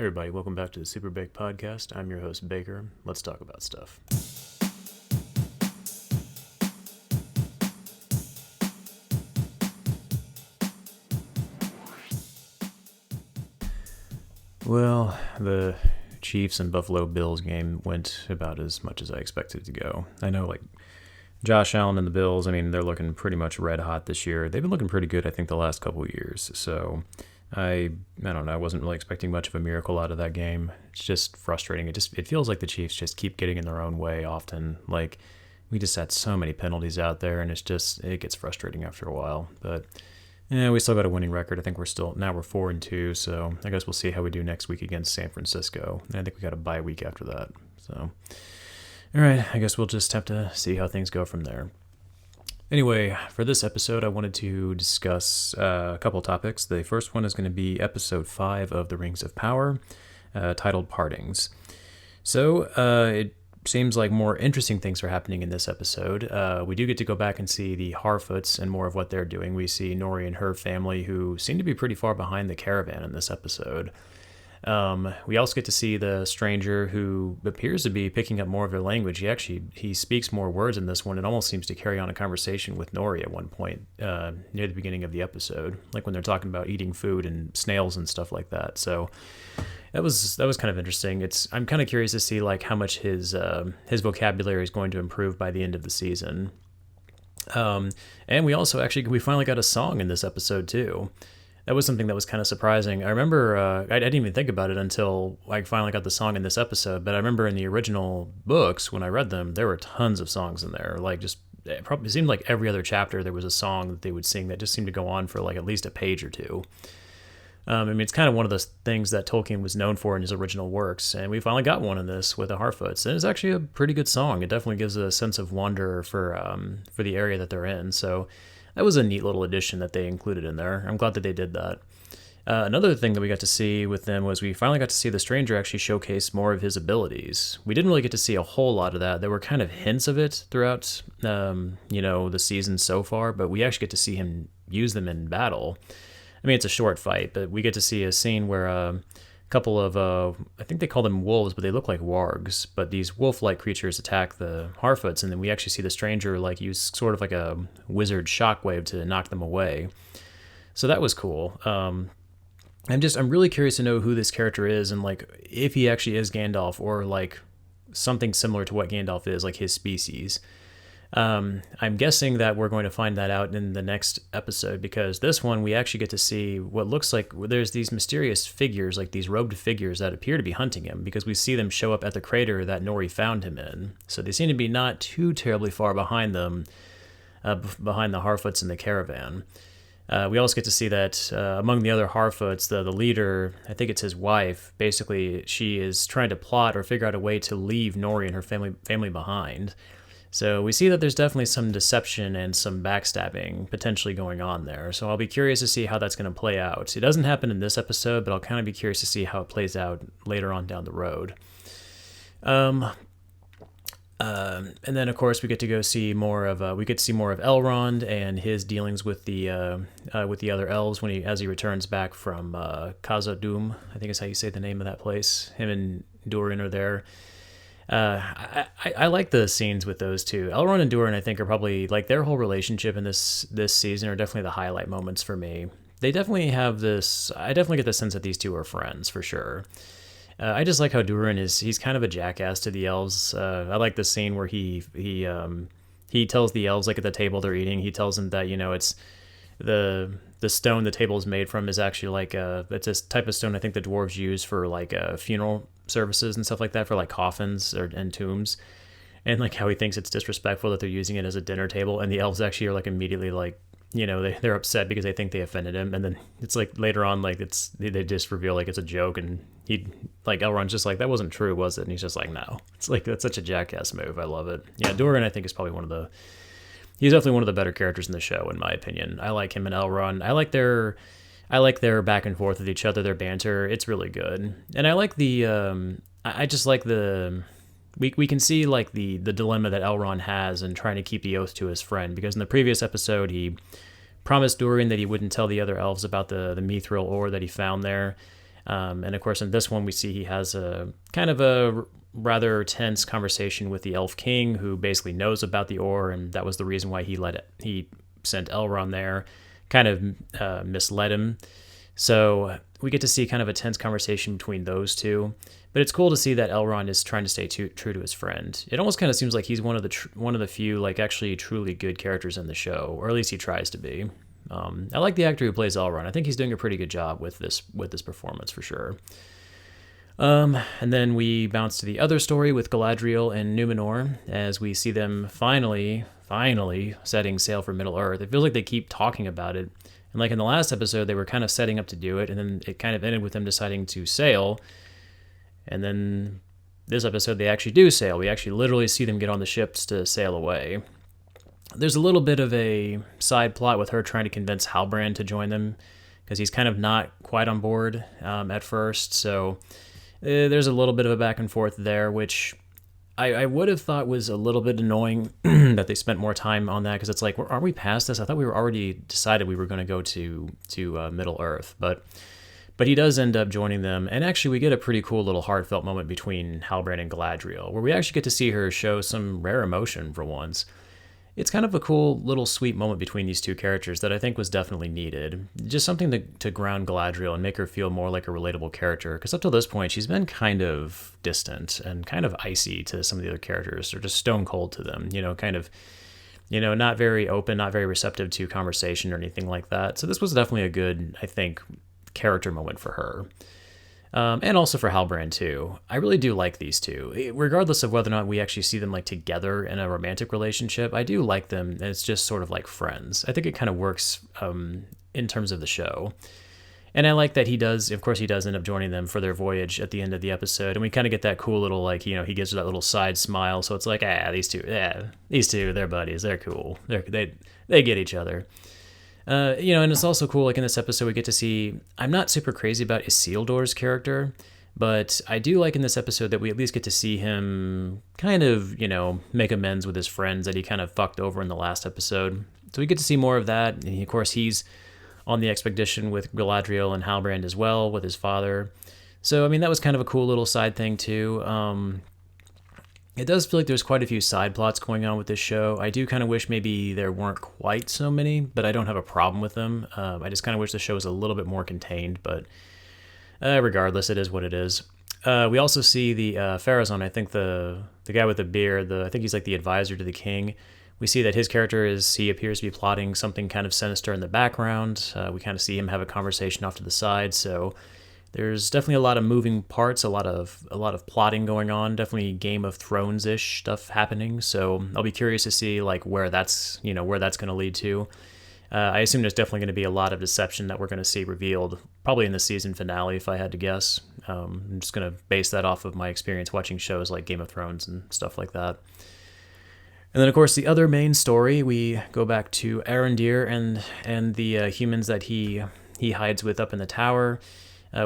Hey everybody, welcome back to the SuperBake podcast. I'm your host, Baker. Let's talk about stuff. Well, the Chiefs and Buffalo Bills game went about as much as I expected it to go. I know, Josh Allen and the Bills, they're looking pretty much red hot this year. They've been looking pretty good, I think, the last couple of years. So I don't know. I wasn't really expecting much of a miracle out of that game. It's just frustrating. It feels like the Chiefs just keep getting in their own way often. We just had so many penalties out there, and it gets frustrating after a while. But we still got a winning record. I think we're 4-2. So I guess we'll see how we do next week against San Francisco. And I think we got a bye week after that. So all right, I guess we'll just have to see how things go from there. Anyway, for this episode, I wanted to discuss a couple topics. The first one is going to be episode 5 of The Rings of Power, titled Partings. So it seems like more interesting things are happening in this episode. We do get to go back and see the Harfoots and more of what they're doing. We see Nori and her family, who seem to be pretty far behind the caravan in this episode. We also get to see the stranger, who appears to be picking up more of their language. He speaks more words in this one. It almost seems to carry on a conversation with Nori at one point near the beginning of the episode, like when they're talking about eating food and snails and stuff like that. So that was kind of interesting. I'm kind of curious to see how much his vocabulary is going to improve by the end of the season. And we finally got a song in this episode too. That was something that was kind of surprising. I remember, I didn't even think about it until I finally got the song in this episode, but I remember in the original books, when I read them, there were tons of songs in there. It probably seemed like every other chapter there was a song that they would sing that just seemed to go on for at least a page or two. It's kind of one of those things that Tolkien was known for in his original works, and we finally got one in this with the Harfoots, and it's actually a pretty good song. It definitely gives a sense of wonder for the area that they're in, so that was a neat little addition that they included in there. I'm glad that they did that. Another thing that we got to see with them was we finally got to see the stranger actually showcase more of his abilities. We didn't really get to see a whole lot of that. There were kind of hints of it throughout, the season so far, but we actually get to see him use them in battle. It's a short fight, but we get to see a scene where a couple of, I think they call them wolves, but they look like wargs, but these wolf-like creatures attack the Harfoots, and then we actually see the stranger use sort of like a wizard shockwave to knock them away. So that was cool. I'm really curious to know who this character is, and if he actually is Gandalf, or something similar to what Gandalf is, his species. I'm guessing that we're going to find that out in the next episode, because this one we actually get to see what looks like there's these mysterious figures, these robed figures that appear to be hunting him, because we see them show up at the crater that Nori found him in. So they seem to be not too terribly far behind them, behind the Harfoots in the caravan. We also get to see that among the other Harfoots, the leader, I think it's his wife, basically she is trying to plot or figure out a way to leave Nori and her family behind. So we see that there's definitely some deception and some backstabbing potentially going on there. So I'll be curious to see how that's going to play out. It doesn't happen in this episode, but I'll kind of be curious to see how it plays out later on down the road. And then of course we get to see more of Elrond and his dealings with the other elves as he returns back from Khazad-dûm, I think is how you say the name of that place. Him and Durin are there. I like the scenes with those two. Elrond and Durin, I think, are probably their whole relationship in this season are definitely the highlight moments for me. They definitely have this. I definitely get the sense that these two are friends for sure. I just like how Durin he's kind of a jackass to the elves. I like the scene where he tells the elves at the table they're eating. He tells them that it's the stone the table is made from is actually it's a type of stone I think the dwarves use for funeral services and stuff like that, for coffins and tombs, and how he thinks it's disrespectful that they're using it as a dinner table, and the elves actually are immediately they're upset because they think they offended him, and then it's later on they just reveal it's a joke, and he Elrond's just that wasn't true, was it? And he's just no. It's that's such a jackass move. I love it. Yeah, Durin I think is probably he's definitely one of the better characters in the show, in my opinion. I like him and Elrond. I like their back and forth with each other, their banter. It's really good. And I like I just like we can see the dilemma that Elrond has in trying to keep the oath to his friend, because in the previous episode he promised Durin that he wouldn't tell the other elves about the mithril ore that he found there. And of course, in this one, we see he has a kind of a rather tense conversation with the Elf King, who basically knows about the ore, and that was the reason why he sent Elrond there, kind of misled him. So we get to see kind of a tense conversation between those two. But it's cool to see that Elrond is trying to stay true to his friend. It almost kind of seems like he's one of the few like actually truly good characters in the show, or at least he tries to be. I like the actor who plays Elrond. I think he's doing a pretty good job with this performance for sure. And then we bounce to the other story with Galadriel and Numenor as we see them finally setting sail for Middle Earth. It feels like they keep talking about it. And like in the last episode, they were kind of setting up to do it, and then it kind of ended with them deciding to sail. And then this episode, they actually do sail. We actually literally see them get on the ships to sail away. There's a little bit of a side plot with her trying to convince Halbrand to join them, because he's kind of not quite on board at first. So there's a little bit of a back and forth there, which I would have thought was a little bit annoying that they spent more time on that, because it's like, aren't we past this? I thought we were already decided we were going to go to Middle Earth, but he does end up joining them, and actually we get a pretty cool little heartfelt moment between Halbrand and Galadriel, where we actually get to see her show some rare emotion for once. It's kind of a cool little sweet moment between these two characters that I think was definitely needed. Just something to ground Galadriel and make her feel more like a relatable character, because up till this point she's been kind of distant and kind of icy to some of the other characters, or just stone cold to them, kind of, not very open, not very receptive to conversation or anything like that. So this was definitely a good, I think, character moment for her. And also for Halbrand too. I really do like these two. Regardless of whether or not we actually see them like together in a romantic relationship, I do like them. It's just sort of like friends. I think it kind of works in terms of the show. And I like that he does end up joining them for their voyage at the end of the episode. And we kind of get that cool little, like, he gives her that little side smile. So it's like, these two, they're buddies. They're cool. They get each other. And it's also cool, like in this episode, we get to see, I'm not super crazy about Isildur's character, but I do like in this episode that we at least get to see him kind of, make amends with his friends that he kind of fucked over in the last episode. So we get to see more of that. And of course, he's on the expedition with Galadriel and Halbrand as well, with his father. So, that was kind of a cool little side thing too. It does feel like there's quite a few side plots going on with this show. I do kind of wish maybe there weren't quite so many, but I don't have a problem with them. I just kind of wish the show was a little bit more contained, but regardless, it is what it is. We also see the Pharazôn, I think the guy with the beard, I think he's like the advisor to the king. We see that his character he appears to be plotting something kind of sinister in the background. We kind of see him have a conversation off to the side, so there's definitely a lot of moving parts, a lot of plotting going on, definitely Game of Thrones-ish stuff happening. So I'll be curious to see like where that's going to lead to. I assume there's definitely going to be a lot of deception that we're going to see revealed, probably in the season finale, if I had to guess. I'm just going to base that off of my experience watching shows like Game of Thrones and stuff like that. And then, of course, the other main story, we go back to Arondir and the humans that he hides with up in the tower.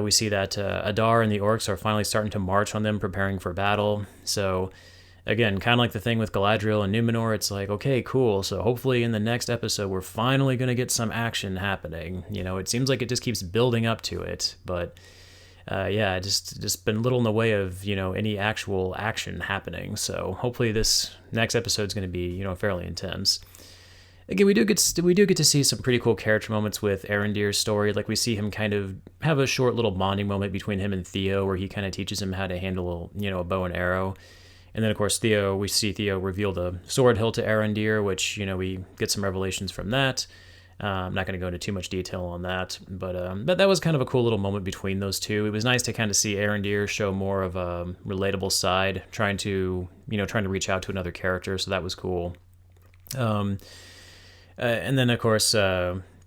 We see that Adar and the orcs are finally starting to march on them, preparing for battle. So, again, kind of like the thing with Galadriel and Numenor, it's like, okay, cool. So hopefully in the next episode, we're finally going to get some action happening. It seems like it just keeps building up to it. But, just been little in the way of, any actual action happening. So hopefully this next episode is going to be, fairly intense. Again, we do get to see some pretty cool character moments with Arondir's story. Like we see him kind of have a short little bonding moment between him and Theo, where he kind of teaches him how to handle, a bow and arrow. And then, of course, we see Theo reveal the sword hilt to Arondir, which, we get some revelations from that. I'm not going to go into too much detail on that, but that was kind of a cool little moment between those two. It was nice to kind of see Arondir show more of a relatable side, trying to reach out to another character, so that was cool. And then, of course,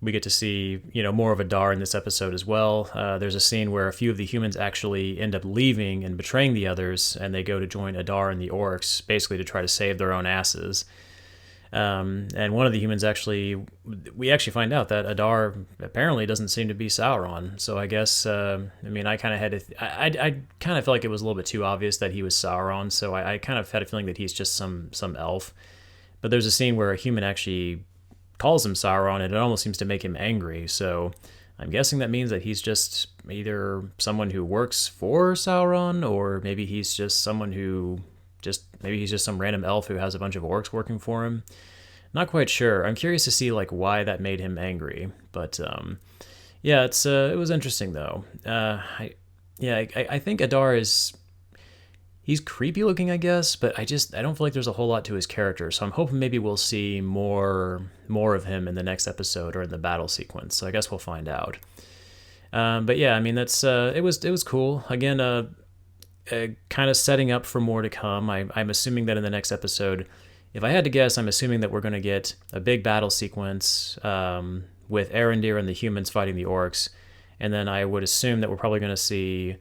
we get to see, more of Adar in this episode as well. There's a scene where a few of the humans actually end up leaving and betraying the others, and they go to join Adar and the orcs, basically to try to save their own asses. And one of the humans we actually find out that Adar apparently doesn't seem to be Sauron. So I guess, I kind of had I kind of felt like it was a little bit too obvious that he was Sauron. So I kind of had a feeling that he's just some elf. But there's a scene where a human actually calls him Sauron, and it almost seems to make him angry. So I'm guessing that means that he's just either someone who works for Sauron, or maybe he's just someone who maybe he's just some random elf who has a bunch of orcs working for him. Not quite sure. I'm curious to see like why that made him angry, but yeah, it was interesting though. I think Adar is he's creepy looking, I guess, but I don't feel like there's a whole lot to his character. So I'm hoping maybe we'll see more of him in the next episode or in the battle sequence. So I guess we'll find out. But yeah, I mean that's it was cool. Again, kind of setting up for more to come. I'm assuming that in the next episode, if I had to guess, I'm assuming that we're going to get a big battle sequence with Arondir and the humans fighting the orcs, and then I would assume that we're probably going to see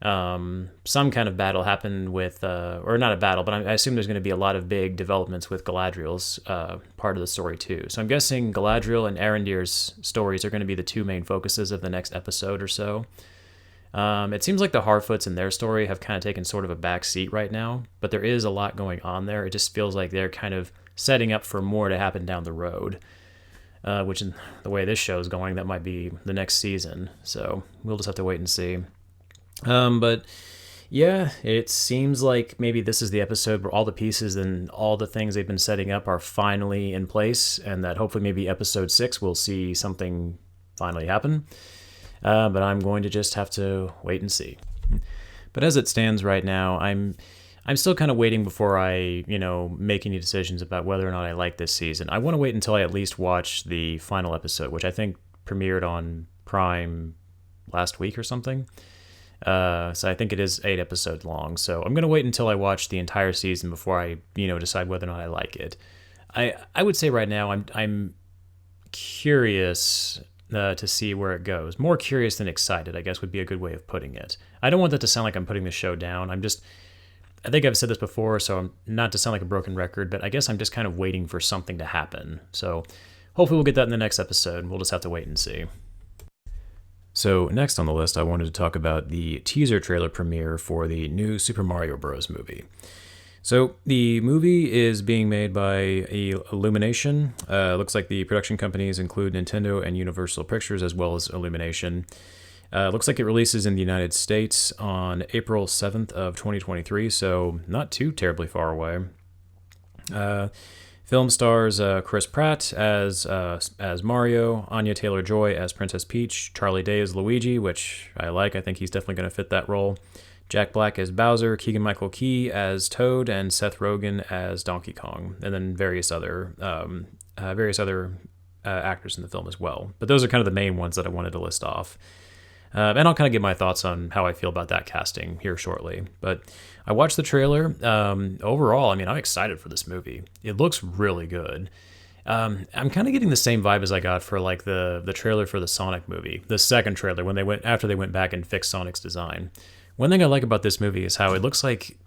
some kind of battle happen with, or not a battle, but I assume there's going to be a lot of big developments with Galadriel's part of the story too. So I'm guessing Galadriel and Arondir's stories are going to be the two main focuses of the next episode or so. It seems like the Harfoots and their story have kind of taken sort of a back seat right now, but there is a lot going on there. It just feels like they're kind of setting up for more to happen down the road, which in the way this show's going, that might be the next season. So we'll just have to wait and see. But yeah, it seems like maybe this is the episode where all the pieces and all the things they've been setting up are finally in place, and that hopefully maybe episode 6 we'll see something finally happen. But I'm going to just have to wait and see. But as it stands right now, I'm still kind of waiting before I, make any decisions about whether or not I like this season. I want to wait until I at least watch the final episode, which I think premiered on Prime last week or something. So I think it is 8 episodes long. So I'm going to wait until I watch the entire season before I, decide whether or not I like it. I would say right now I'm curious to see where it goes. More curious than excited, I guess, would be a good way of putting it. I don't want that to sound like I'm putting the show down. I think I've said this before, so I'm not to sound like a broken record, but I guess I'm just kind of waiting for something to happen. So hopefully we'll get that in the next episode. We'll just have to wait and see. So next on the list, I wanted to talk about the teaser trailer premiere for the new Super Mario Bros. Movie. So the movie is being made by Illumination. Looks like the production companies include Nintendo and Universal Pictures as well as Illumination. Looks like it releases in the United States on April 7th of 2023, so not too terribly far away. Film stars Chris Pratt as Mario, Anya Taylor-Joy as Princess Peach, Charlie Day as Luigi, which I like. I think he's definitely going to fit that role. Jack Black as Bowser, Keegan-Michael Key as Toad, and Seth Rogen as Donkey Kong, and then various other actors in the film as well. But those are kind of the main ones that I wanted to list off. And I'll kind of give my thoughts on how I feel about that casting here shortly. But I watched the trailer. Overall, I'm excited for this movie. It looks really good. I'm kind of getting the same vibe as I got for like the trailer for the Sonic movie, the second trailer after they went back and fixed Sonic's design. One thing I like about this movie is how it looks like,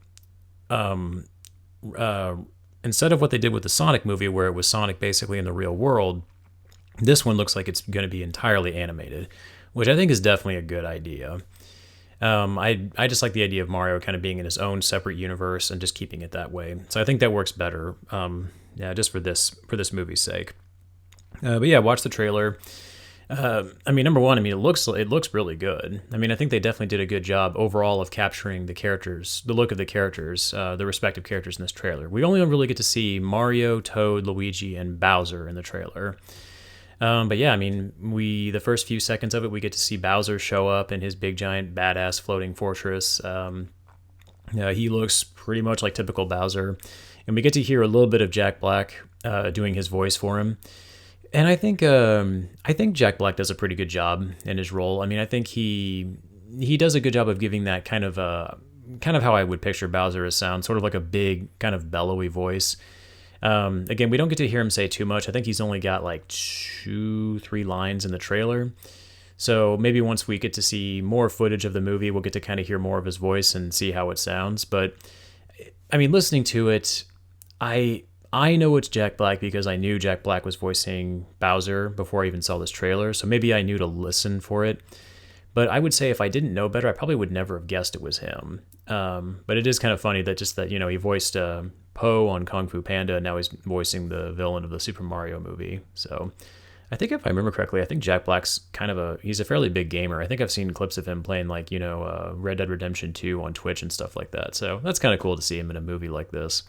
instead of what they did with the Sonic movie, where it was Sonic basically in the real world, this one looks like it's going to be entirely animated, which I think is definitely a good idea. I just like the idea of Mario kind of being in his own separate universe and just keeping it that way. So I think that works better. Just for this movie's sake. But yeah, watch the trailer. Number one, it looks really good. I think they definitely did a good job overall of capturing the look of the characters, the respective characters in this trailer. We only really get to see Mario, Toad, Luigi, and Bowser in the trailer. But yeah, the first few seconds of it, we get to see Bowser show up in his big giant badass floating fortress. He looks pretty much like typical Bowser, and we get to hear a little bit of Jack Black doing his voice for him. And I think Jack Black does a pretty good job in his role. I think he does a good job of giving that kind of how I would picture Bowser as sound, sort of like a big kind of bellowy voice. Again, we don't get to hear him say too much. I think he's only got like 2-3 lines in the trailer. So maybe once we get to see more footage of the movie, we'll get to kind of hear more of his voice and see how it sounds. But listening to it, I know it's Jack Black because I knew Jack Black was voicing Bowser before I even saw this trailer, so maybe I knew to listen for it. But I would say if I didn't know better, I probably would never have guessed it was him. But it is kind of funny that he voiced Poe on Kung Fu Panda, and now he's voicing the villain of the Super Mario movie. So I think if I remember correctly, I think Jack Black's he's a fairly big gamer. I think I've seen clips of him playing like, Red Dead Redemption 2 on Twitch and stuff like that. So that's kind of cool to see him in a movie like this.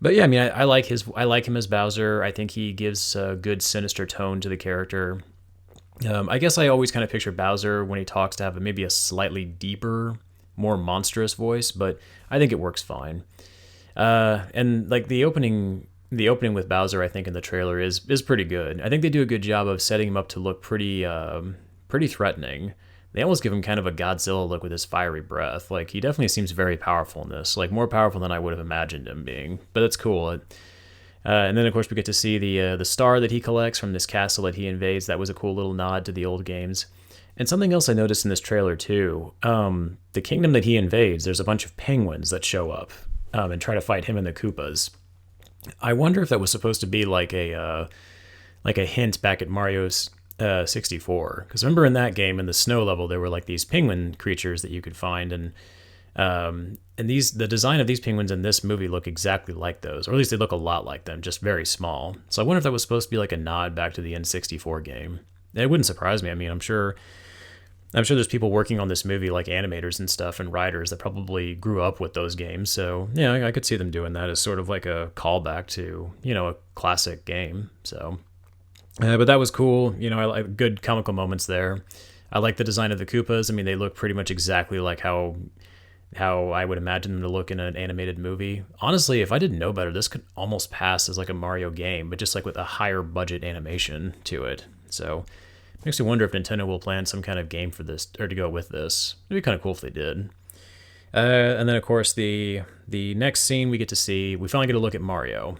But yeah, I mean, I like him as Bowser. I think he gives a good sinister tone to the character. I guess I always kind of picture Bowser when he talks to have maybe a slightly deeper, more monstrous voice, but I think it works fine. And like the opening with Bowser, I think in the trailer is pretty good. I think they do a good job of setting him up to look pretty threatening. They almost give him kind of a Godzilla look with his fiery breath. Like he definitely seems very powerful in this, like more powerful than I would have imagined him being. But that's cool. And then of course we get to see the star that he collects from this castle that he invades. That was a cool little nod to the old games. And something else I noticed in this trailer too, the kingdom that he invades, there's a bunch of penguins that show up and try to fight him and the Koopas. I wonder if that was supposed to be like a hint back at Mario's 64. Because remember in that game, in the snow level, there were like these penguin creatures that you could find, and the design of these penguins in this movie look exactly like those, or at least they look a lot like them, just very small. So I wonder if that was supposed to be like a nod back to the N64 game. It wouldn't surprise me. I mean, I'm sure there's people working on this movie, like animators and stuff and writers that probably grew up with those games. So yeah, I could see them doing that as sort of like a callback to, a classic game. So, but that was cool. I like good comical moments there. I like the design of the Koopas. I mean, they look pretty much exactly like how I would imagine them to look in an animated movie. Honestly, if I didn't know better, this could almost pass as like a Mario game, but just like with a higher budget animation to it. So makes me wonder if Nintendo will plan some kind of game for this, or to go with this. It'd be kind of cool if they did. And then, of course, the next scene we finally get a look at Mario.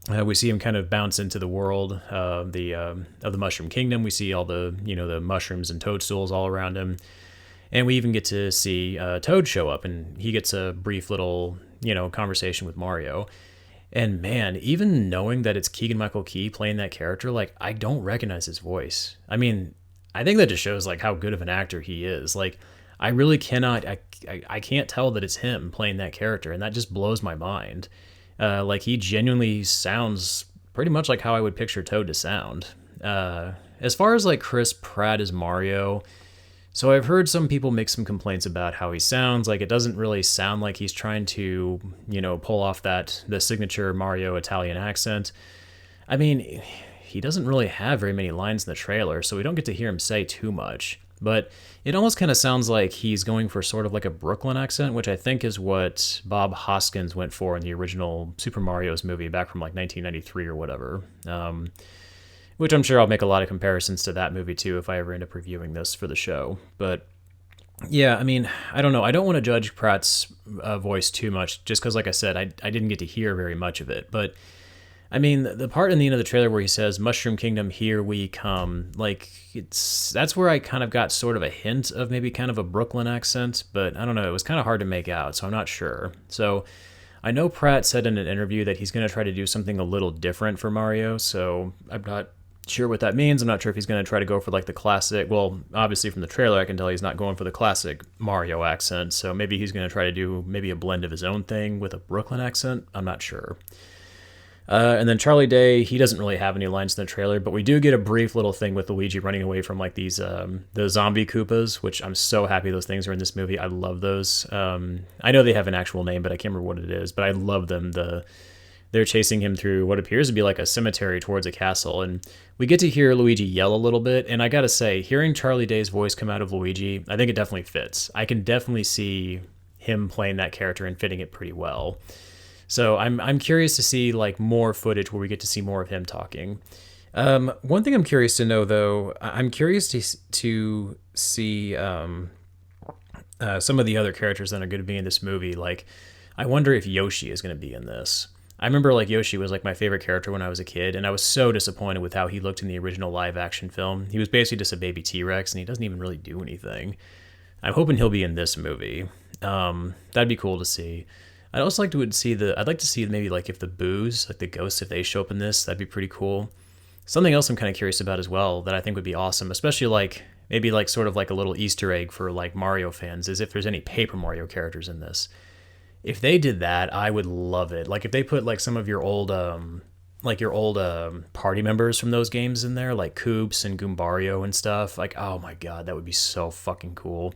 We see him kind of bounce into the world of the Mushroom Kingdom. We see all the mushrooms and toadstools all around him. And we even get to see Toad show up, and he gets a brief little, conversation with Mario. And man, even knowing that it's Keegan-Michael Key playing that character, like, I don't recognize his voice. I mean, I think that just shows, like, how good of an actor he is. Like, I really cannot, I can't tell that it's him playing that character, and that just blows my mind. Like, he genuinely sounds pretty much like how I would picture Toad to sound. As far as, like, Chris Pratt as Mario, so I've heard some people make some complaints about how he sounds. Like, it doesn't really sound like he's trying to, pull off the signature Mario Italian accent. I mean, he doesn't really have very many lines in the trailer, so we don't get to hear him say too much. But it almost kind of sounds like he's going for sort of like a Brooklyn accent, which I think is what Bob Hoskins went for in the original Super Mario's movie back from like 1993 or whatever. Which I'm sure I'll make a lot of comparisons to that movie too if I ever end up reviewing this for the show. But yeah, I mean, I don't know. I don't want to judge Pratt's voice too much just because, like I said, I didn't get to hear very much of it. But I mean, the part in the end of the trailer where he says, "Mushroom Kingdom, here we come," like that's where I kind of got sort of a hint of maybe kind of a Brooklyn accent, but I don't know. It was kind of hard to make out, so I'm not sure. So I know Pratt said in an interview that he's going to try to do something a little different for Mario, so I'm not sure what that means. I'm not sure if he's going to try to go for like the classic, well, obviously from the trailer I can tell he's not going for the classic Mario accent, so maybe he's going to try to do maybe a blend of his own thing with a Brooklyn accent. I'm not sure. And then Charlie Day, he doesn't really have any lines in the trailer, but we do get a brief little thing with Luigi running away from like these the zombie Koopas, which I'm so happy those things are in this movie. I love those. I know they have an actual name, but I can't remember what it is, but I love them. They're chasing him through what appears to be like a cemetery towards a castle, and we get to hear Luigi yell a little bit, and I gotta say, hearing Charlie Day's voice come out of Luigi, I think it definitely fits. I can definitely see him playing that character and fitting it pretty well. So I'm curious to see like more footage where we get to see more of him talking. One thing I'm curious to know, though, I'm curious to see some of the other characters that are going to be in this movie. Like, I wonder if Yoshi is going to be in this. I remember like Yoshi was like my favorite character when I was a kid, and I was so disappointed with how he looked in the original live action film. He was basically just a baby T-Rex, and he doesn't even really do anything. I'm hoping he'll be in this movie. That'd be cool to see. I'd also like to see maybe like if the Boos, like the ghosts, if they show up in this, that'd be pretty cool. Something else I'm kind of curious about as well that I think would be awesome, especially like maybe like sort of like a little Easter egg for like Mario fans, is if there's any Paper Mario characters in this. If they did that, I would love it. Like if they put like some of your old like your old party members from those games in there, like Koops and Goombario and stuff. Like, oh my god, that would be so fucking cool.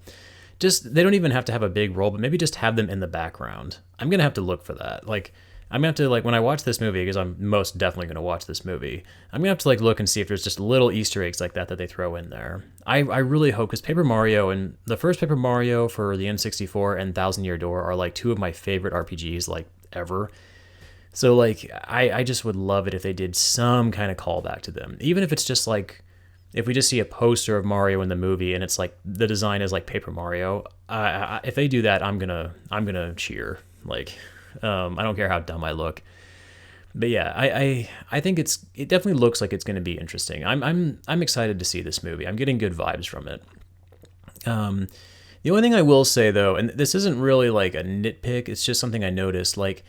Just they don't even have to have a big role, but maybe just have them in the background. I'm gonna have to look for that. Like, I'm gonna have to, like, when I watch this movie, because I'm most definitely gonna watch this movie, I'm gonna have to like look and see if there's just little Easter eggs like that they throw in there. I really hope, because Paper Mario and the first Paper Mario for the N64 and Thousand Year Door are like two of my favorite RPGs like ever. So like I just would love it if they did some kind of callback to them, even if it's just like if we just see a poster of Mario in the movie and it's like the design is like Paper Mario. If they do that, I'm gonna cheer. Like, I don't care how dumb I look. But yeah, I think it definitely looks like it's going to be interesting. I'm excited to see this movie. I'm getting good vibes from it. The only thing I will say though, and this isn't really like a nitpick, it's just something I noticed. Like,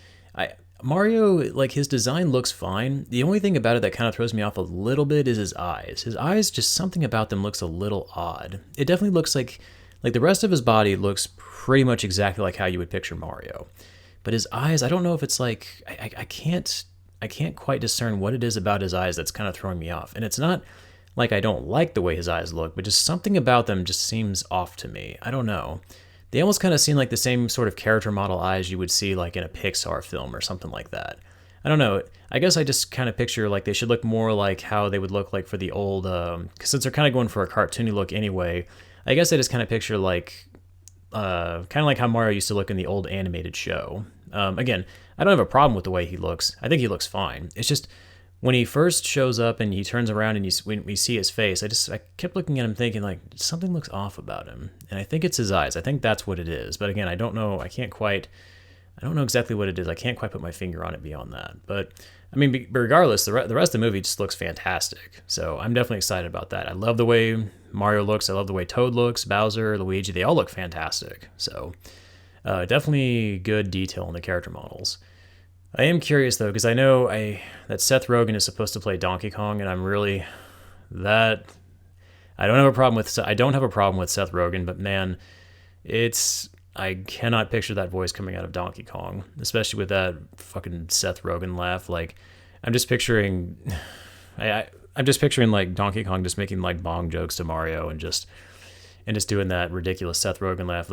Mario, like his design looks fine. The only thing about it that kind of throws me off a little bit is his eyes. His eyes, just something about them looks a little odd. It definitely looks like the rest of his body looks pretty much exactly like how you would picture Mario. But his eyes, I don't know if it's like I can't quite discern what it is about his eyes that's kind of throwing me off. And it's not like I don't like the way his eyes look, but just something about them just seems off to me. I don't know. They almost kind of seem like the same sort of character model eyes you would see like in a Pixar film or something like that. I don't know. I guess I just kind of picture like they should look more like how they would look like for the old, because since they're kind of going for a cartoony look anyway, I guess I just kind of picture like, kind of like how Mario used to look in the old animated show. Again, I don't have a problem with the way he looks. I think he looks fine. It's just when he first shows up and he turns around and when we see his face, I kept looking at him thinking like something looks off about him. And I think it's his eyes. I think that's what it is. But again, I don't know. I don't know exactly what it is. I can't quite put my finger on it beyond that. But I mean, regardless, the rest of the movie just looks fantastic. So I'm definitely excited about that. I love the way Mario looks. I love the way Toad looks, Bowser, Luigi. They all look fantastic. So definitely good detail in the character models. I am curious though, because I know that Seth Rogen is supposed to play Donkey Kong, and I'm really that I don't have a problem with Seth Rogen, but man, I cannot picture that voice coming out of Donkey Kong, especially with that fucking Seth Rogen laugh. Like, I'm just picturing like Donkey Kong just making like bong jokes to Mario and just doing that ridiculous Seth Rogen laugh,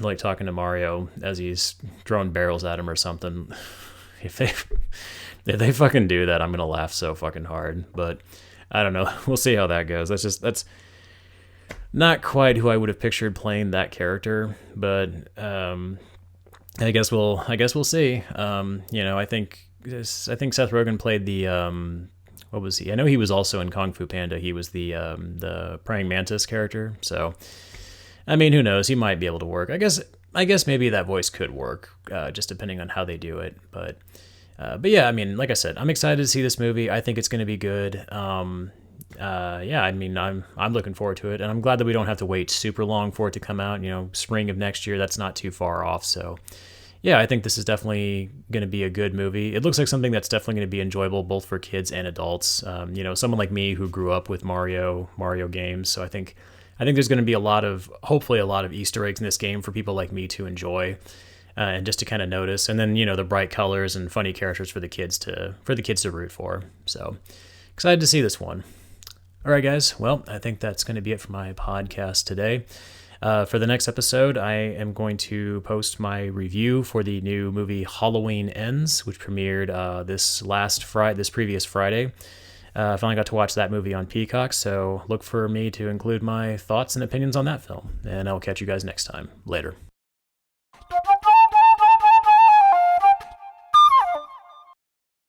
like talking to Mario as he's throwing barrels at him or something. If they fucking do that, I'm gonna laugh so fucking hard. But I don't know. We'll see how that goes. That's not quite who I would have pictured playing that character, but I guess we'll see. I think Seth Rogen played the what was he? I know he was also in Kung Fu Panda. He was the praying mantis character. So, I mean, who knows? He might be able to work. I guess maybe that voice could work, just depending on how they do it. But yeah, I mean, like I said, I'm excited to see this movie. I think it's going to be good. Yeah, I mean, I'm looking forward to it, and I'm glad that we don't have to wait super long for it to come out. Spring of next year. That's not too far off. So. Yeah, I think this is definitely going to be a good movie. It looks like something that's definitely going to be enjoyable both for kids and adults. Someone like me who grew up with Mario games. So I think there's going to be hopefully a lot of Easter eggs in this game for people like me to enjoy, and just to kind of notice. And then the bright colors and funny characters for the kids to root for. So excited to see this one. All right, guys. Well, I think that's going to be it for my podcast today. For the next episode, I am going to post my review for the new movie Halloween Ends, which premiered this previous Friday. I finally got to watch that movie on Peacock, so look for me to include my thoughts and opinions on that film. And I'll catch you guys next time. Later.